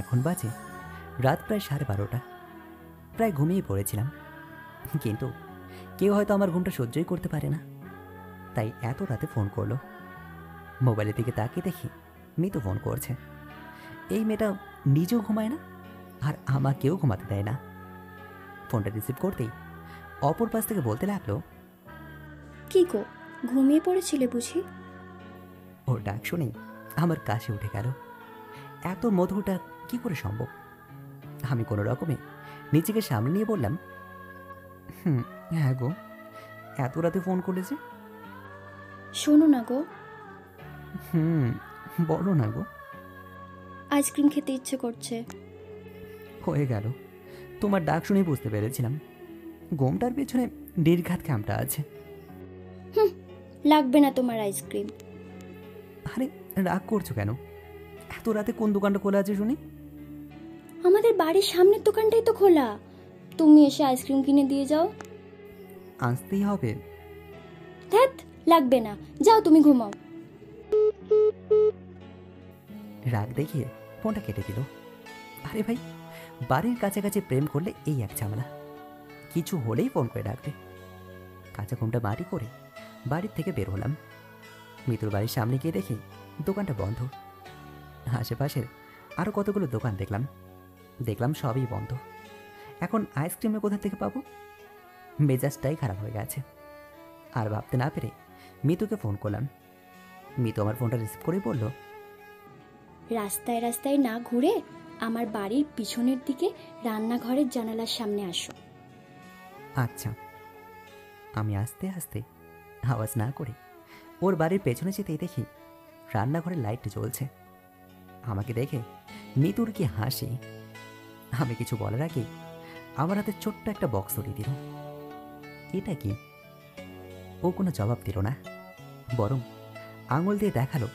এখন বাজে রাত প্রায় 12:30। প্রায় ঘুমিয়ে পড়েছিলাম, কিন্তু কেউ হয়তো আমার ঘুমটা সহ্যই করতে পারে না, তাই এত রাতে ফোন করলো। মোবাইলের দিকে তাকিয়ে দেখি মিতু ফোন করছে। এই মেয়েটা নিজেও ঘুমায় না, আর আমাকেও ঘুমাতে দেয় না। ফোনটা রিসিভ করতেই অপর পাশ থেকে বলতে লাগলো, কি গো, ঘুমিয়ে পড়েছিলে বুঝি? ওর ডাক শুনেই আমার কাছে উঠে গেল। এত মধুর ডাক কি করে সম্ভব? আমি কোনো রকমে নিজেকে সামনে নিয়ে বললাম, হ্যাঁ গো, এত রাতে ফোন করলে যে? শোনো না গো, বলো না গো। আইসক্রিম খেতে ইচ্ছে করছে। হয়ে গেল, তোমার ডাক শুনেই বুঝতে পেরেছিলাম ঘুমটার পেছনে নির্ঘাত খামটা আছে। লাগবে না তোমার আইসক্রিম। আরে রাগ করছো কেন? এত রাতে কোন দোকানটা খোলা আছে শুনি? আমাদের বাড়ির সামনের দোকানটাই তো খোলা, তুমি এসে আইসক্রিম কিনে দিয়ে যাও। আসতেই হবে? ধ্যাত, লাগবে না, যাও তুমি ঘুমাও। রাগ দেখিয়ে ফোনটা কেটে দিল। আরে ভাই, বাড়ির কাছাকাছি প্রেম করলে এই এক ঝামেলা, কিছু হলেই ফোন করে ডাকবে। কাঁচা ঘুমটা মাটি করে বাড়ির থেকে বের হলাম। মিতুর বাড়ির সামনে গিয়ে দেখি দোকানটা বন্ধ। আশেপাশের আরও কতগুলো দোকান দেখলাম সবই বন্ধ। এখন আইসক্রিমে কোথা থেকে পাবো? মেজাজটাই খারাপ হয়ে গেছে। আর ভাবতে না পেরে মিতুকে ফোন করলাম। মিতু আমার ফোনটা রিসিভ করে বলল, রাস্তায় রাস্তায় না ঘুরে আমার বাড়ির পিছনের দিকে রান্নাঘরের জানালার সামনে আসো। আচ্ছা। আমি আস্তে আস্তে আওয়াজ না করে ওর বাড়ির পেছনে যেতেই দেখি রান্নাঘরের লাইট জ্বলছে। আমাকে দেখে মিতুর কি হাসি! আমি কিছু বলার আগে আমার হাতে ছোট্ট একটা বক্স ধরিয়ে দিল। এটা কি? ও কোনো জবাব দিল না, বরং আঙুল দিয়ে দেখালো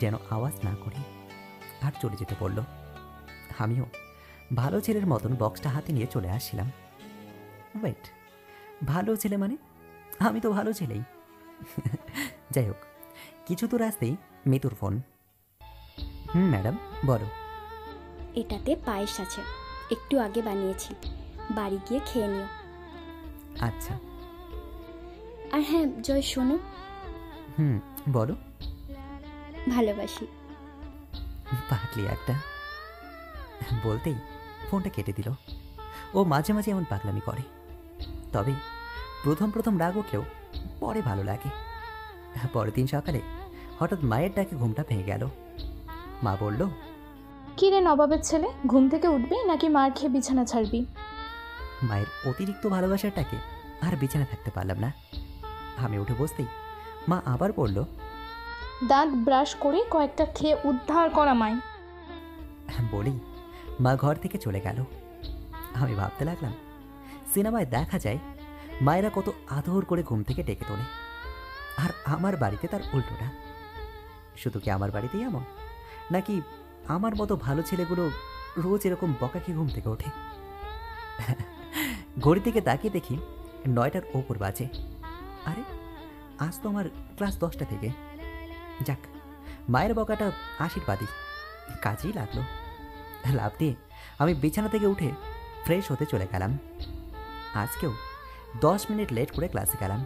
যেন আওয়াজ না করি, আর চলে যেতে বলল। আমিও ভালো ছেলের মতন বক্সটা হাতে নিয়ে চলে আসছিলাম। ওয়েট, ভালো ছেলে মানে? আমি তো ভালো ছেলেই। যাই হোক, কিছু দূর আসতেই মিতুর ফোন। ম্যাডাম বলো। এটাতে পায়েস আছে, একটু আগে বানিয়েছি, বাড়ি গিয়ে খেয়ে নিও। আচ্ছা। আর হ্যাঁ জয়, শোনো। বলো। ভালোবাসি। পাগলি একটা। বলতেই ফোনটা কেটে দিল। ও মাঝে মাঝে এমন পাগলামি করে, তবে প্রথম প্রথম রাগ উঠলেও পরে ভালো লাগে। পরের দিন সকালে হঠাৎ মায়ের ডাকে ঘুমটা ভেঙে গেল। মা বলল, কি রে নবাবের ছেলে, ঘুম থেকে উঠবি নাকি মার খেয়ে বিছানা ছাড়বি? মায়ের অতিরিক্ত ভালোবাসাটাকে আর বিছানা থাকতে পারলাম না। আমি উঠে বসতেই মা আবার বলল, দাঁত ব্রাশ করে কয়েকটা খেয়ে উদ্ধার করা মাই। বলি মা ঘর থেকে চলে গেল। আমি ভাবতে লাগলাম, সিনেমায় দেখা যায় মায়েরা কত আদর করে ঘুম থেকে ডেকে তোলে, আর আমার বাড়িতে তার উল্টোটা। শুধু কি আমার বাড়িতেই এমন, নাকি আমার মতো ভালো ছেলেগুলো রোজ এরকম বকাকি ঘুম থেকে ওঠে? ঘড়ি থেকে তাকিয়ে দেখি 9টার ওপর বাজে। আরে আজ তো আমার ক্লাস 10টা থেকে। যাক, মায়ের বকাটা আশীর্বাদই, কাজেই লাগলো। লাভ দিয়ে আমি বিছানা থেকে উঠে ফ্রেশ হতে চলে গেলাম। আজকেও 10 মিনিট লেট করে ক্লাসে গেলাম।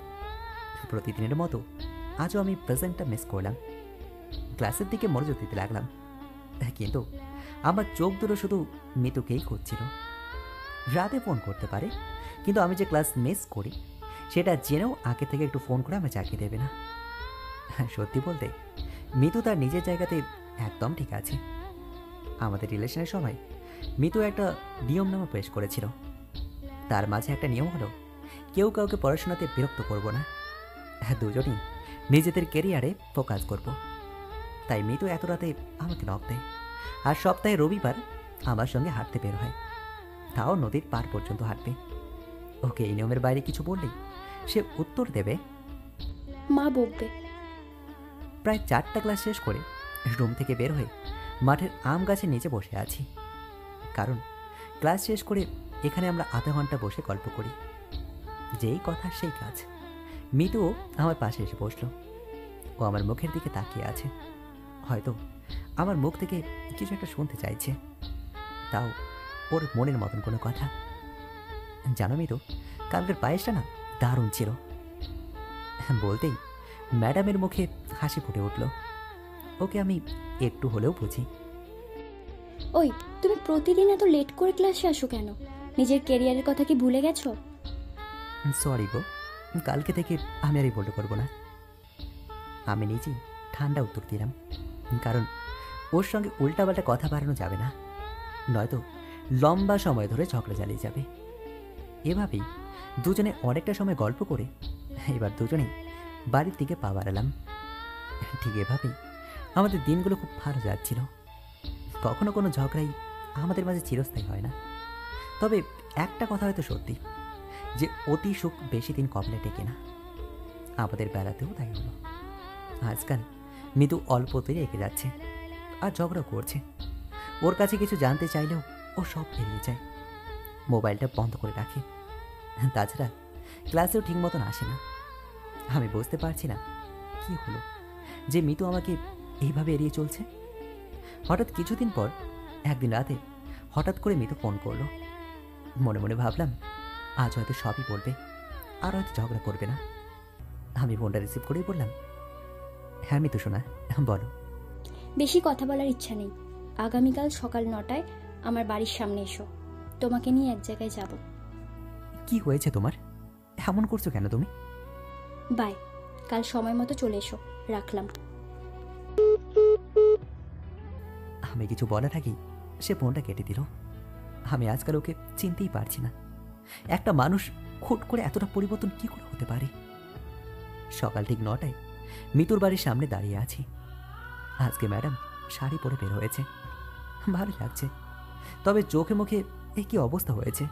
প্রতিদিনের মতো আজও আমি প্রেজেন্টটা মিস করলাম। ক্লাসের দিকে মনোযোগ দিতে লাগলাম, কিন্তু আমার চোখ দুটো শুধু মিতুকেই খুঁজছিল। রাতে ফোন করতে পারে, কিন্তু আমি যে ক্লাস মিস করি সেটা জেনেও আগে থেকে একটু ফোন করে আমি জাগিয়ে দেবে না। সত্যি বলতে মিতু তার নিজের জায়গাতে একদম ঠিক আছে। আমাদের রিলেশনের সময় মিতু একটা নিয়মনামা পেশ করেছিল। তার মাঝে একটা নিয়ম হলো, কেউ কাউকে পড়াশোনাতে বিরক্ত করব না, দুজনই নিজেদের কেরিয়ারে ফোকাস করব। তাই মিতু এত রাতে আমাকে নক দেয়, আর সপ্তাহে রবিবার আমার সঙ্গে হাঁটতে বের হয়, তাও নদীর পার পর্যন্ত হাঁটবে। ওকে এই নিয়মের বাইরে কিছু বললেই সে উত্তর দেবে, মা বকবে। প্রায় 4টা ক্লাস শেষ করে রুম থেকে বের হয়ে মাঠের আম গাছের নিচে বসে আছি, কারণ ক্লাস শেষ করে এখানে আমরা আধা ঘন্টা বসে গল্প করি। যেই কথা সেই কাজ। মিতুও আমার পাশে এসে বসলো। ও আমার মুখের দিকে তাকিয়ে আছে, হয়তো আমার মুখ থেকে কিছু একটা শুনতে চাইছে, তাও ওর মনের মতন কোনো কথা। জানো মিতু, কালকের পায়েসটা না দারুণ ছিল। বলতেই ম্যাডামের মুখে হাসি ফুটে উঠল। ওকে আমি একটু হলেও বুঝি। ওই, তুমি প্রতিদিন এত লেট করে ক্লাসে আসো কেন? নিজের কেরিয়ারের কথা কি ভুলে গেছো? সরি গো, কালকে থেকে আমি আর এই বলতে করবো না। আমি নিজেই ঠান্ডা উত্তর দিলাম, কারণ ওর সঙ্গে উল্টাপাল্টা কথা বাড়ানো যাবে না, নয়তো লম্বা সময় ধরে ঝগড়া চালিয়ে যাবে। এভাবেই দুজনে অনেকটা সময় গল্প করে এবার দুজনেই বাড়ির দিকে পা বাড়ালাম। ঠিক এভাবেই আমাদের দিনগুলো খুব ভালো যাচ্ছিল। কখনো কোনো ঝগড়াই আমাদের মাঝে চিরস্থায়ী হয় না, তবে একটা কথা হয়তো সত্যি, যে অতি সুখ বেশি দিন কবলে টেকে না। আমাদের বেলাতেও তাই হলো। আজকাল মৃদু অল্পতেই রেগে যাচ্ছে আর ঝগড়া করছে। ওর কাছে কিছু জানতে চাইলেও ও সব এড়িয়ে যায়, মোবাইলটা বন্ধ করে রাখে। তাছাড়া ক্লাসেও ঠিক মতন আসে না। আমি বুঝতে পারছি না কি হলো যে মিতু আমাকে এইভাবে এড়িয়ে চলছে। হঠাৎ কিছুদিন পর একদিন রাতে হঠাৎ করে মিতু ফোন করলো। মনে মনে ভাবলাম আজ হয়তো সবই বলবে, আর হয়তো ঝগড়া করবে না। আমি ফোনটা রিসিভ করেই বললাম, হ্যাঁ মিতু শোনা, বলো। বেশি কথা বলার ইচ্ছা নেই। আগামীকাল সকাল 9টায় আমার বাড়ির সামনে এসো, তোমাকে নিয়ে এক জায়গায় যাব। কি হয়েছে তোমার? এমন করছো কেন তুমি? বাই, কাল সময় মতো চলে এসো। রাখলাম। আমি কিছু বলার আগেই সে ফোনটা কেটে দিল। আমি আজকাল ওকে চিনতেই পারছি না। একটা মানুষ হুট করে এতটা পরিবর্তন কি করে হতে পারে? সকাল ঠিক 9টায় মিতুর বাড়ির সামনে দাঁড়িয়ে আছি। আজকে ম্যাডাম শাড়ি পরে বের হয়েছে, ভালো লাগছে। তবে চোখে মুখে এ কি অবস্থা হয়েছে,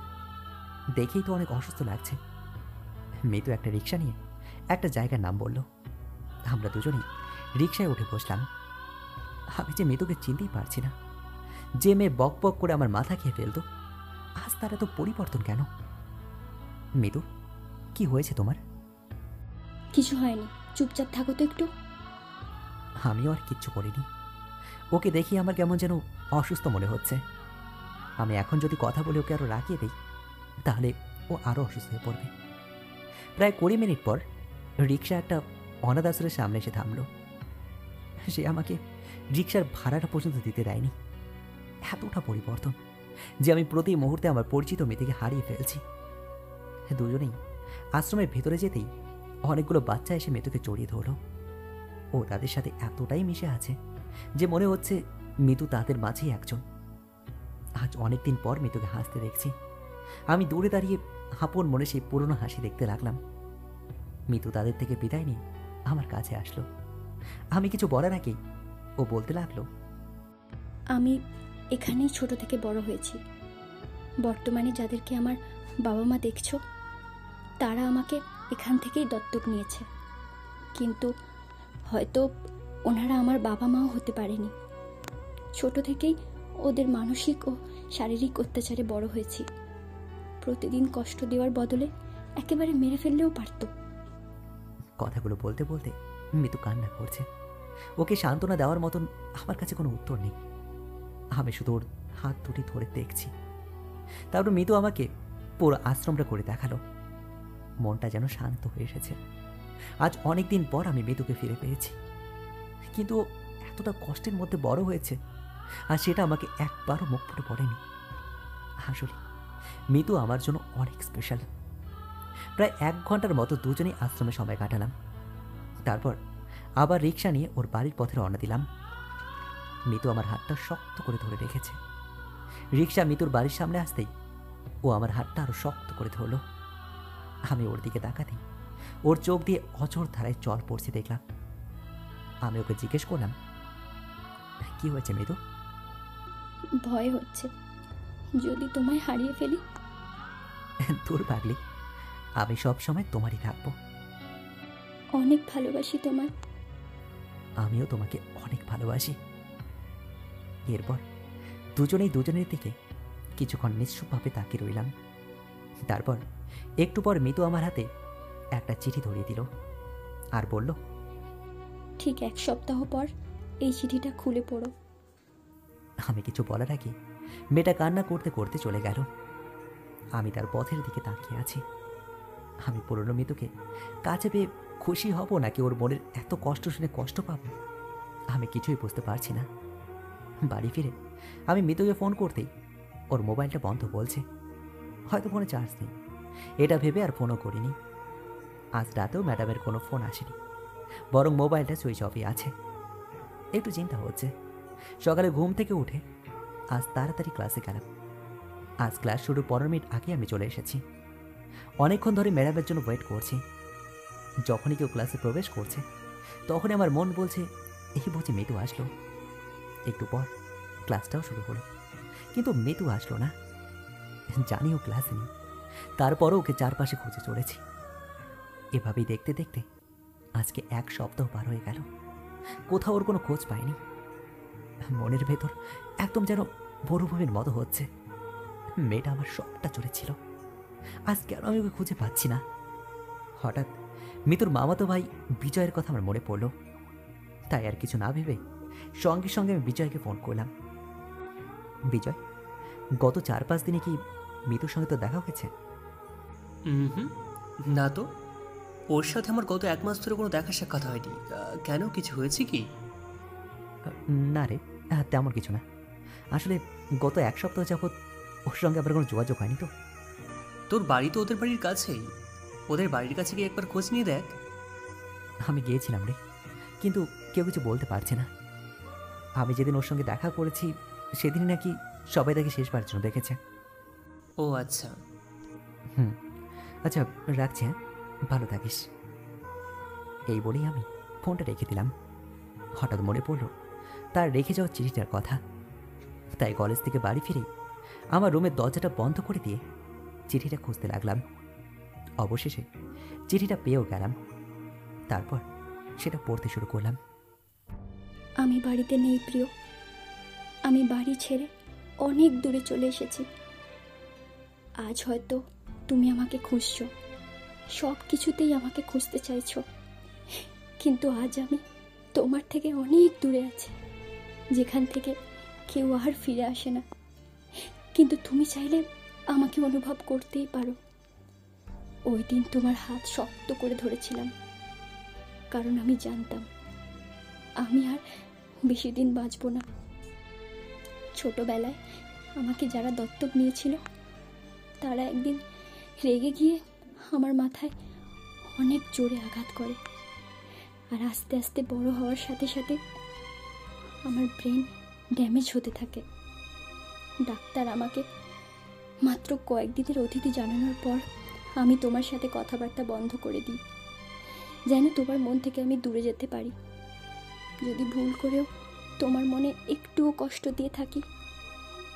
দেখেই তো অনেক অসুস্থ লাগছে। মিতু একটা রিক্সা নিয়ে একটা জায়গার নাম বলল। আমরা দুজনেই রিক্সায় উঠে বসলাম। আমি যে মিতুকে চিনতেই পারছি না। যে মেয়ে বক বক করে আমার মাথা খেয়ে ফেলতো, আজ তার এত পরিবর্তন কেন? মিতু, কি হয়েছে তোমার? কিছু হয়নি, চুপচাপ থাকো তো একটু। আমিও আর কিচ্ছু করিনি। ওকে দেখি আমার কেমন যেন অসুস্থ মনে হচ্ছে। আমি এখন যদি কথা বলে ওকে আরো রাখিয়ে দিই, তাহলে ও আরো অসুস্থ হয়ে পড়বে। প্রায় 20 মিনিট পর রিক্সা একটা অনাথ আশ্রমের সামনে এসে থামলো। সে আমাকে রিক্সার ভাড়াটা পর্যন্ত দিতে দেয়নি। এতটা পরিবর্তন যে আমি প্রতি মুহূর্তে আমার পরিচিত মেয়েটিকে হারিয়ে ফেলছি। দুজনেই আশ্রমের ভেতরে যেতেই অনেকগুলো বাচ্চা এসে মেয়েটাকে জড়িয়ে ধরল। ও তাদের সাথে এতটাই মিশে আছে যে মনে হচ্ছে মিতু তাদের মাঝেই একজন। আজ অনেকদিন পর মিতুকে হাসতে দেখছি। আমি দূরে দাঁড়িয়ে আপন মনে সেই পুরনো হাসি দেখতে লাগলাম। মিতু তাদের থেকে বিদায় নিয়ে আমার কাছে আসলো। আমি কিছু বলার আগেই ও বলতে লাগলো, আমি এখানেই ছোট থেকে বড় হয়েছি। বর্তমানে যাদেরকে আমার বাবা মা দেখছো, তারা আমাকে এখান থেকেই দত্তক নিয়েছে। কিন্তু হয়তো ওনারা আমার বাবা মাও হতে পারেনি। ছোট থেকেই ওদের মানসিক ও শারীরিক অত্যাচারে বড় হয়েছি। প্রতিদিন কষ্ট দেওয়ার বদলে একেবারে মেরে ফেললেও পারতো। কথাগুলো বলতে বলতে মিতু কান্না করছে। ওকে সান্ত্বনা দেওয়ার মতন আমার কাছে কোনো উত্তর নেই। আমি শুধু ওর হাত দুটি ধরে দেখছি। তারপর মিতু আমাকে পুরো আশ্রমটা করে দেখালো। মনটা যেন শান্ত হয়ে এসেছে। আজ অনেক দিন পর আমি মিতুকে ফিরে পেয়েছি। কিন্তু ও এতটা কষ্টের মধ্যে বড় হয়েছে, আর সেটা আমাকে একবারও মুখ ফুটে পড়েনি। আসলে মিতু আমার জন্য অনেক স্পেশাল। প্রায় 1 ঘন্টার মতো দুজনেই আশ্রমে সময় কাটালাম। তারপর আবার রিক্সা নিয়ে ওর বাড়ির পথে রওনা দিলাম। মিতু আমার হাতটা শক্ত করে ধরে রেখেছে। রিক্সা মিতুর বাড়ির সামনে আসতেই ও আমার হাতটা আরো শক্ত করে ধরল। আমি ওর দিকে তাকাতেই ওর চোখ দিয়ে অঝোর ধারায় জল পড়ছে দেখলাম। আমি ওকে জিজ্ঞেস করলাম, কি হয়েছে মিতু? ভয় হচ্ছে, যদি তোমায় হারিয়ে ফেলি। তোর পাগলি, আমি সব সময় তোমারই থাকবো। অনেক ভালোবাসি তোমায়। আমিও তোমাকে অনেক ভালোবাসি। এরপর দুজনেই দুজনের দিকে কিছুক্ষণ নিশ্চুপভাবে তাকিয়ে রইলাম। তারপর একটু পর মিতু আমার হাতে একটা চিঠি ধরিয়ে দিল আর বলল, ঠিক 1 সপ্তাহ পর এই চিঠিটা খুলে পড়ো। আমি কিছু বলার আগে মেয়েটা কান্না করতে করতে চলে গেল। আমি তার পথের দিকে তাকিয়ে আছি। আমি পুরনো মিতুকে কাছে পেয়ে খুশি হব নাকি ওর মনের এত কষ্ট শুনে কষ্ট পাবো, আমি কিছুই বুঝতে পারছি না। বাড়ি ফিরে আমি মিতুকে ফোন করতেই ওর মোবাইলটা বন্ধ বলছে। হয়তো ফোনে চার্জ নেই, এটা ভেবে আর ফোনও করিনি। আজ রাতেও ম্যাডামের কোনো ফোন আসেনি, বরং মোবাইলটা সুইচ অফই আছে। একটু চিন্তা হচ্ছে। সকালে ঘুম থেকে উঠে আজ তাড়াতাড়ি ক্লাসে গেলাম। আজ ক্লাস শুরুর 15 মিনিট আগে আমি চলে এসেছি। অনেকক্ষণ ধরে ম্যাডামের জন্য ওয়েট করছি। যখনই কেউ ক্লাসে প্রবেশ করছে তখনই আমার মন বলছে এই বুঝি মিতু আসলো। একটু পর ক্লাসটাও শুরু হলো, কিন্তু মিতু আসলো না। জানিও ক্লাসে নেই, তারপরও ওকে চারপাশে খুঁজে চলেছি। এভাবেই দেখতে দেখতে আজকে 1 সপ্তাহ পার হয়ে গেল। কোথাও ওর কোনো খোঁজ পাইনি। মনের ভেতর একদম যেন মরুভূমির মতো হচ্ছে। মেয়েটা আমার সবটা চলেছিল, আজ কেন আমি ওকে খুঁজে পাচ্ছি না। হঠাৎ মিতুর মামাতো ভাই বিজয়ের কথা আমার মনে পড়ল। তাই আর কিছু না ভেবে সঙ্গে সঙ্গে আমি বিজয়কে ফোন করলাম। বিজয়, গত 4-5 দিনে কি মিতুর সঙ্গে তো দেখা হয়েছে? হুম, না তো। ওর সাথে আমার গত 1 মাস ধরে কোনো দেখা সাক্ষাৎ হয়নি। কেন, কিছু হয়েছে কি? না রে, তেমন কিছু না। আসলে গত 1 সপ্তাহ যাবৎ ওর সঙ্গে আবার কোনো যোগাযোগ হয়নি তো। তোর বাড়ি তো ওদের বাড়ির কাছেই, ওদের বাড়ির কাছে গিয়ে একবার খোঁজ নিয়ে দেখ। আমি গিয়েছিলাম রে, কিন্তু কেউ কিছু বলতে পারছে না। আমি যেদিন ওর সঙ্গে দেখা করেছি সেদিনই নাকি সবাই তাকে শেষবারের জন্য দেখেছে। ও আচ্ছা। আচ্ছা, রাখছি, হ্যাঁ, ভালো থাকিস। এই বলেই আমি ফোনটা রেখে দিলাম। হঠাৎ মনে পড়ল তার রেখে যাওয়া চিঠিটার কথা। তাই কলেজ থেকে বাড়ি ফিরে আমার রুমের দরজাটা বন্ধ করে দিয়ে চিঠিটা খুঁজতে লাগলাম। অবশেষে চিঠিটা পেয়েও গেলাম। তারপর সেটা পড়তে শুরু করলাম। আমি বাড়িতে নেই প্রিয়। আমি বাড়ি ছেড়ে অনেক দূরে চলে এসেছি। আজ হয়তো তুমি আমাকে খুঁজছো, সব কিছুতেই আমাকে খুঁজতে চাইছো, কিন্তু আজ আমি তোমার থেকে অনেক দূরে আছি, যেখান থেকে কেউ আর ফিরে আসে না। কিন্তু তুমি চাইলে আমাকে অনুভব করতেই পারো। ওই দিন তোমার হাত শক্ত করে ধরেছিলাম, কারণ আমি জানতাম আমি আর বেশি দিন বাঁচব না। ছোটবেলায় আমাকে যারা দত্তক নিয়েছিল তারা একদিন রেগে গিয়ে আমার মাথায় অনেক জোরে আঘাত করে, আর আস্তে আস্তে বড় হওয়ার সাথে সাথে আমার ব্রেন ড্যামেজ হতে থাকে। ডাক্তার আমাকে মাত্র কয়েকদিনের অতিথি জানানোর পর আমি তোমার সাথে কথাবার্তা বন্ধ করে দিই, যেন তোমার মন থেকে আমি দূরে যেতে পারি। যদি ভুল করেও তোমার মনে একটুও কষ্ট দিয়ে থাকি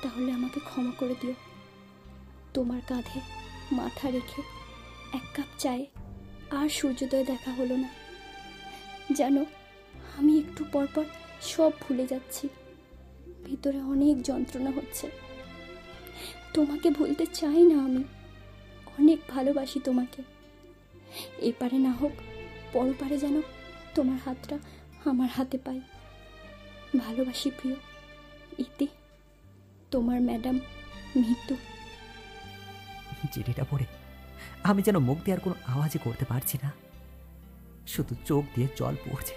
তাহলে আমাকে ক্ষমা করে দিও। তোমার কাঁধে মাথা রেখে 1 কাপ চায়ে আর সূর্যোদয় দেখা হলো না। জানো, আমি একটু পরপর সব ভুলে যাচ্ছি, ভিতরে অনেক যন্ত্রণা হচ্ছে। তোমাকে ভুলতে চাই না, আমি অনেক ভালোবাসি তোমাকে। এপারে না হোক পরপারে যেন তোমার হাতটা আমার হাতে পাই। ভালোবাসি প্রিয়। ইতি, তোমার ম্যাডাম মিতু। চিঠিটা পড়ে আমি যেন মুখ দিয়ে আর কোনো আওয়াজই করতে পারছি না, শুধু চোখ দিয়ে জল পড়ছে।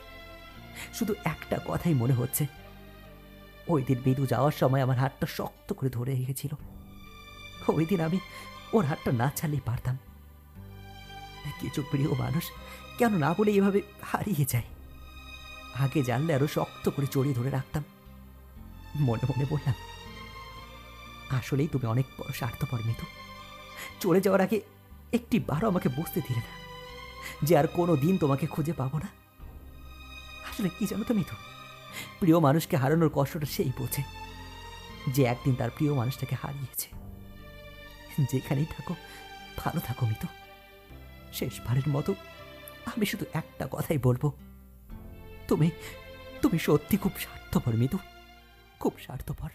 শুধু একটা কথাই মনে হচ্ছে, ওই দিন বিদু যাওয়ার সময় আমার হাতটা শক্ত করে ধরে রেখেছিল। ওই দিন আমি ওর হাতটা না ছাড়লেই পারতাম। কিছু প্রিয় মানুষ কেন না বলে এভাবে হারিয়ে যায়। আগে জানলে আরো শক্ত করে জড়িয়ে ধরে রাখতাম। মনে মনে বললাম, আসলেই তুমি অনেক বড় স্বার্থপর মিতু। চলে যাওয়ার আগে একটি বারও আমাকে বুঝতে দিলে না যে আর কোনো দিন তোমাকে খুঁজে পাবো না। আসলে কি জানো তো মিতু, প্রিয় মানুষকে হারানোর কষ্টটা সেই বোঝে যে একদিন তার প্রিয় মানুষটাকে হারিয়েছে। যেখানেই থাকো ভালো থাকো মিতু। শেষবারের মতো আমি শুধু একটা কথাই বলবো, তুমি তুমি সত্যি খুব স্বার্থপর মিতু, খুব স্বার্থপর।